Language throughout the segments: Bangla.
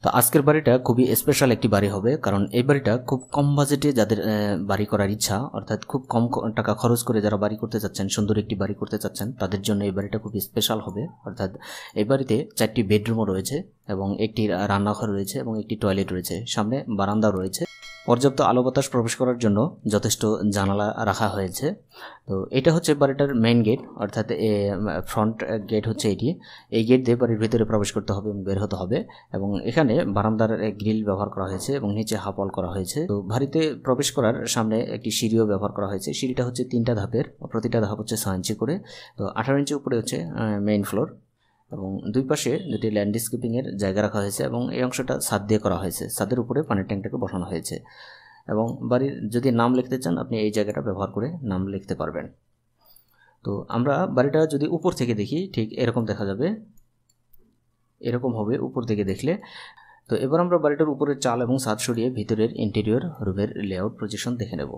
তো আজকের বাড়িটা খুবই স্পেশাল একটি বাড়ি হবে, কারণ এই বাড়িটা খুব কম বাজেটে যাদের বাড়ি করার ইচ্ছা, অর্থাৎ খুব কম টাকা খরচ করে যারা বাড়ি করতে চাচ্ছেন, সুন্দর একটি বাড়ি করতে চাচ্ছেন, তাদের জন্য এই বাড়িটা খুব স্পেশাল হবে। অর্থাৎ এই বাড়িতে 4টি বেডরুমও রয়েছে এবং একটি রান্নাঘর রয়েছে এবং একটি টয়লেট রয়েছে, সামনে বারান্দাও রয়েছে, পর্যাপ্ত আলো বাতাস প্রবেশ করার জন্য যথেষ্ট জানালা রাখা হয়েছে। তো এটা হচ্ছে বাড়িটার মেইন গেট, অর্থাৎ ফ্রন্ট গেট হচ্ছে এটি। এই গেট দিয়ে বাড়ির ভিতরে প্রবেশ করতে হবে এবং বের হতে হবে, এবং এখানে বারান্দার গ্রিল ব্যবহার করা হয়েছে এবং নিচে হাফ ওয়াল করা হয়েছে। তো বাড়িতে প্রবেশ করার সামনে একটি সিঁড়িও ব্যবহার করা হয়েছে। সিঁড়িটা হচ্ছে 3টা ধাপের, প্রতিটা ধাপ হচ্ছে 6 ইঞ্চি করে। তো 18 ইঞ্চি উপরে হচ্ছে মেইন ফ্লোর, এবং দুই পাশে দুটি ল্যান্ডস্কেপিংয়ের জায়গা রাখা হয়েছে এবং এই অংশটা ছাদ দিয়ে করা হয়েছে। ছাদের উপরে পানির ট্যাঙ্কটাকে বসানো হয়েছে, এবং বাড়ির যদি নাম লিখতে চান আপনি এই জায়গাটা ব্যবহার করে নাম লিখতে পারবেন। তো আমরা বাড়িটা যদি উপর থেকে দেখি ঠিক এরকম দেখা যাবে, এরকম হবে উপর থেকে দেখলে। তো এবার আমরা বাড়িটার উপরে চাল এবং ছাদ সরিয়ে ভিতরের ইন্টেরিয়র রুমের লেআউট প্রজেকশন দেখে নেব।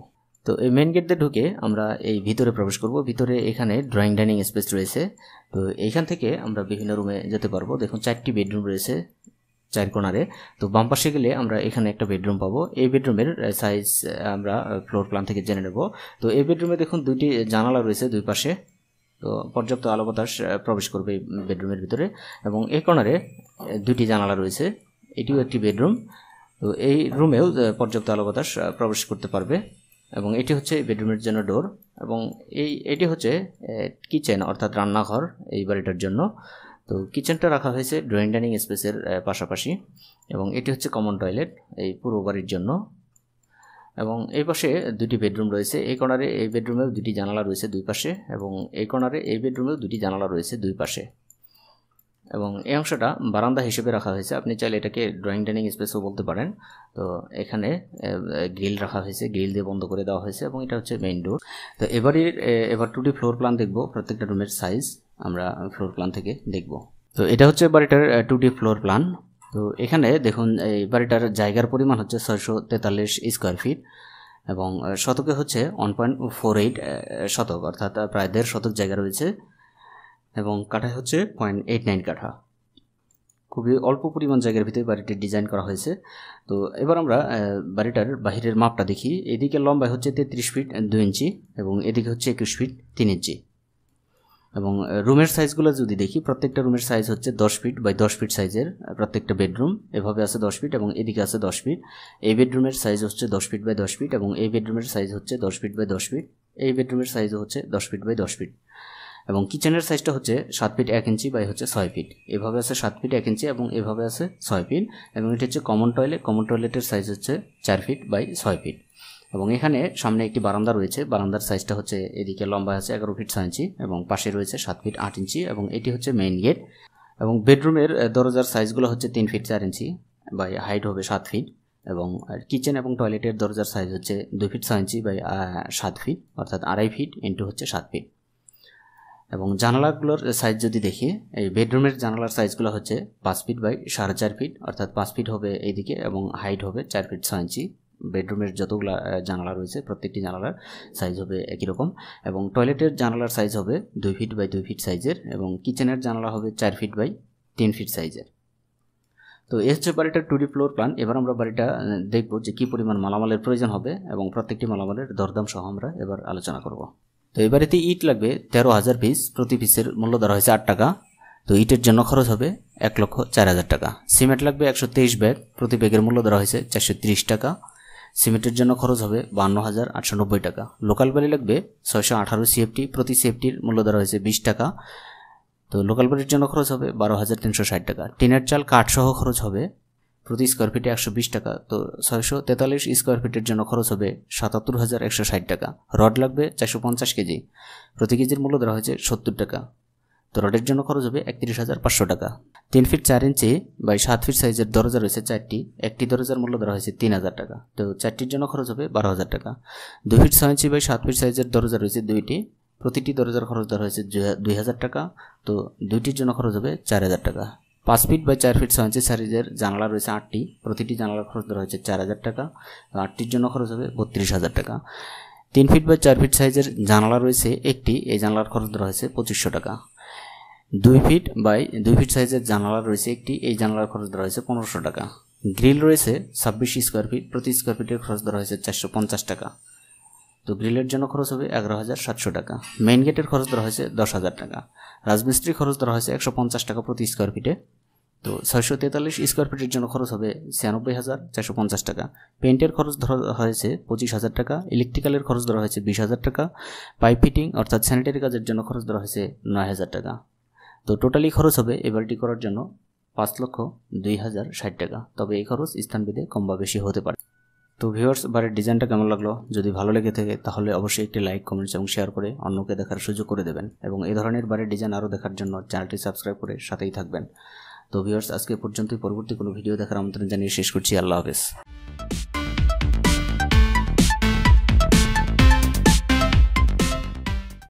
তো এই মেন গেট দিয়ে ঢুকে আমরা এই ভিতরে প্রবেশ করব। ভিতরে এখানে ড্রয়িং ডাইনিং স্পেস রয়েছে। তো এইখান থেকে আমরা বিভিন্ন রুমে যেতে পারবো। দেখুন 4টি বেডরুম রয়েছে 4 কোণারে। তো বাম পাশে গেলে আমরা এখানে একটা বেডরুম পাবো। এই বেডরুমের সাইজ আমরা ফ্লোর প্ল্যান থেকে জেনে নেব। তো এই বেডরুমে দেখুন 2টি জানালা রয়েছে দুই পাশে, তো পর্যাপ্ত আলো বাতাস প্রবেশ করবে এই বেডরুমের ভিতরে। এবং এই কোণারে 2টি জানালা রয়েছে, এটিও একটি বেডরুম। তো এই রুমেও পর্যাপ্ত আলো বাতাস প্রবেশ করতে পারবে, এবং এটি হচ্ছে বেডরুমের জন্য ডোর, এবং এটি হচ্ছে কিচেন অর্থাৎ রান্নাঘর এই বাড়িটার জন্য। তো কিচেনটা রাখা হয়েছে ড্রয়িং ডাইনিং স্পেসের পাশাপাশি, এবং এটি হচ্ছে কমন টয়লেট এই পুরো বাড়ির জন্য। এবং এই পাশে 2টি বেডরুম রয়েছে। এই কর্নারে এই বেডরুমেও 2টি জানালা রয়েছে দুই পাশে, এবং এই কর্নারে এই বেডরুমেও 2টি জানালা রয়েছে দুই পাশে, এবং এই অংশটা বারান্দা হিসেবে রাখা হয়েছে। আপনি চাইলে এটাকে ড্রয়িং ডাইনিং স্পেসও বলতে পারেন। তো এখানে গ্রিল রাখা হয়েছে, গ্রিল দিয়ে বন্ধ করে দেওয়া হয়েছে, এবং এটা হচ্ছে মেইন ডোর। তো এবার 2টি ফ্লোর প্ল্যান দেখব। প্রত্যেকটা রুমের সাইজ আমরা ফ্লোর প্ল্যান থেকে দেখব। তো এটা হচ্ছে বাড়িটার 2টি ফ্লোর প্ল্যান। তো এখানে দেখুন এই বাড়িটার জায়গার পরিমাণ হচ্ছে 643 স্কোয়ার ফিট, এবং শতকে হচ্ছে 1.48 শতক, অর্থাৎ প্রায় 1.5 শতক জায়গা রয়েছে, এবং কাঠায় হচ্ছে 0.89 কাঠা। খুবই অল্প পরিমাণ জায়গার ভিতরে বাড়িটি ডিজাইন করা হয়েছে। তো এবার আমরা বাড়িটার বাহিরের মাপটা দেখি। এদিকে লম্বায় হচ্ছে 33 ফিট 2 ইঞ্চি, এবং এদিকে হচ্ছে 21 ফিট 3 ইঞ্চি। এবং রুমের সাইজগুলো যদি দেখি, প্রত্যেকটা রুমের সাইজ হচ্ছে 10 ফিট বাই 10 ফিট সাইজের। প্রত্যেকটা বেডরুম এভাবে আছে 10 ফিট, এবং এদিকে আছে 10 ফিট। এই বেডরুমের সাইজ হচ্ছে 10 ফিট বাই 10 ফিট, এবং এই বেডরুমের সাইজ হচ্ছে 10 ফিট বাই 10 ফিট। এই বেডরুমের সাইজও হচ্ছে 10 ফিট বাই 10 ফিট, এবং কিচেনের সাইজটা হচ্ছে 7 ফিট 1 ইঞ্চি বাই হচ্ছে 6 ফিট। এভাবে আছে 7 ফিট 1 ইঞ্চি, এবং এভাবে আছে 6 ফিট। এবং এটা হচ্ছে কমন টয়লেট। কমন টয়লেটের সাইজ হচ্ছে 4 ফিট বাই 6 ফিট। এবং এখানে সামনে একটি বারান্দা রয়েছে। বারান্দার সাইজটা হচ্ছে এদিকে লম্বা আছে 11 ফিট 6 ইঞ্চি, এবং পাশে রয়েছে 7 ফিট 8 ইঞ্চি, এবং এটি হচ্ছে মেইন গেট। এবং বেডরুমের দরজার সাইজগুলো হচ্ছে 3 ফিট 4 ইঞ্চি বাই হাইট হবে 7 ফিট, এবং কিচেন এবং টয়লেটের দরজার সাইজ হচ্ছে 2 ফিট 6 ইঞ্চি বাই 7 ফিট, অর্থাৎ 2.5 ফিট ইন্টু হচ্ছে 7 ফিট। এবং জানালাগুলোর সাইজ যদি দেখি, এই বেডরুমের জানালার সাইজগুলো হচ্ছে 5 ফিট বাই 4.5 ফিট, অর্থাৎ 5 ফিট হবে এইদিকে, এবং হাইট হবে 4 ফিট 6 ইঞ্চি। বেডরুমের যতগুলো জানালা রয়েছে প্রত্যেকটি জানালার সাইজ হবে একই রকম। এবং টয়লেটের জানালার সাইজ হবে 2 ফিট বাই 2 ফিট সাইজের, এবং কিচেনের জানালা হবে 4 ফিট বাই 3 ফিট সাইজের। তো এই হচ্ছে বাড়িটার 2D ফ্লোর প্ল্যান। এবার আমরা বাড়িটা দেখব যে কী পরিমাণ মালামালের প্রয়োজন হবে, এবং প্রত্যেকটি মালামালের দরদাম সহ আমরা এবার আলোচনা করব। তো এই বাড়িতে ইট লাগবে 13,000 পিস। প্রতি পিসের মূল্য ধরা হয়েছে 8 টাকা। তো ইটের জন্য খরচ হবে 1,04,000 টাকা। সিমেন্ট লাগবে 123 ব্যাগ। প্রতি ব্যাগের মূল্য ধরা হয়েছে 430 টাকা। সিমেন্টের জন্য খরচ হবে 52,890 টাকা। লোকাল বালি লাগবে 618 সিএফটি। প্রতি সিএফটির মূল্য ধরা হয়েছে 20 টাকা। তো লোকাল বালির জন্য খরচ হবে 12,360 টাকা। টিনের চাল কাঠ সহ খরচ হবে প্রতি স্কোয়ার ফিটে 120 টাকা। তো 643 স্কোয়ার ফিটের জন্য খরচ হবে 77,160 টাকা। রড লাগবে 450 কেজি। প্রতি কেজির মূল্য ধরা হয়েছে 70 টাকা। তো রডের জন্য খরচ হবে 31,500 টাকা। 3 ফিট 4 ইঞ্চি বাই 7 ফিট সাইজের দরজা রয়েছে 4টি। একটি দরজার মূল্য ধরা হয়েছে 3,000 টাকা। তো 4টির জন্য খরচ হবে 12,000 টাকা। 2 ফিট 6 ইঞ্চি বাই 7 ফিট সাইজের দরজা রয়েছে 2টি। প্রতিটি দরজার খরচ ধরা হয়েছে 2,000 টাকা। তো 2টির জন্য খরচ হবে 4,000 টাকা। 5 ফিট বাই 4 ফিট 6 ইঞ্চি সাইজের জানালা রয়েছে 8টি। প্রতিটি জানালার খরচ ধরা হয়েছে 4,000 টাকা। 8টির জন্য খরচ হবে 32,000 টাকা। 3 ফিট বাই 4 ফিট সাইজের জানালা রয়েছে একটি। এই জানালার খরচ ধরা হয়েছে 2,500 টাকা। 2 ফিট বাই 2 ফিট সাইজের জানালা রয়েছে একটি, এই জানালার খরচ ধরা হয়েছে 1500 টাকা। গ্রিল রয়েছে 26 স্কোয়ার ফিট, প্রতি স্কোয়ার ফিটের খরচ ধরা হয়েছে 450 টাকা। তো গ্রিলের জন্য খরচ হবে 11,700 টাকা। মেইন গেটের খরচ ধরা হয়েছে 10,000 টাকা। রাজমিস্ত্রি খরচ ধরা হয়েছে 150 টাকা প্রতি স্কোয়ার ফিটে। তো 643 স্কোয়ার ফিটের জন্য খরচ হবে 96,450 টাকা। পেইন্টের খরচ ধরা হয়েছে 25,000 টাকা। ইলেকট্রিক্যালের খরচ ধরা হয়েছে 20,000 টাকা। পাইপ ফিটিং অর্থাৎ স্যানিটারি কাজের জন্য খরচ ধরা হয়েছে 9,000 টাকা। তো টোটালি খরচ হবে এই বাড়িটি করার জন্য 5,02,060 টাকা। তবে এই খরচ স্থানভেদে কম বা বেশি হতে পারে। তো ভিউয়ার্স, বাড়ির ডিজাইনটা কেমন লাগলো? যদি ভালো লেগে থাকে তাহলে অবশ্যই একটি লাইক, কমেন্টস এবং শেয়ার করে অন্যকে দেখার সুযোগ করে দেবেন, এবং এই ধরনের বাড়ির ডিজাইন আরও দেখার জন্য চ্যানেলটি সাবস্ক্রাইব করে সাথেই থাকবেন। তো ভিউয়ার্স, আজকে পর্যন্তই। পরবর্তী কোনো ভিডিও দেখার আমন্ত্রণ জানিয়ে শেষ করছি। আল্লাহ হাফেজ।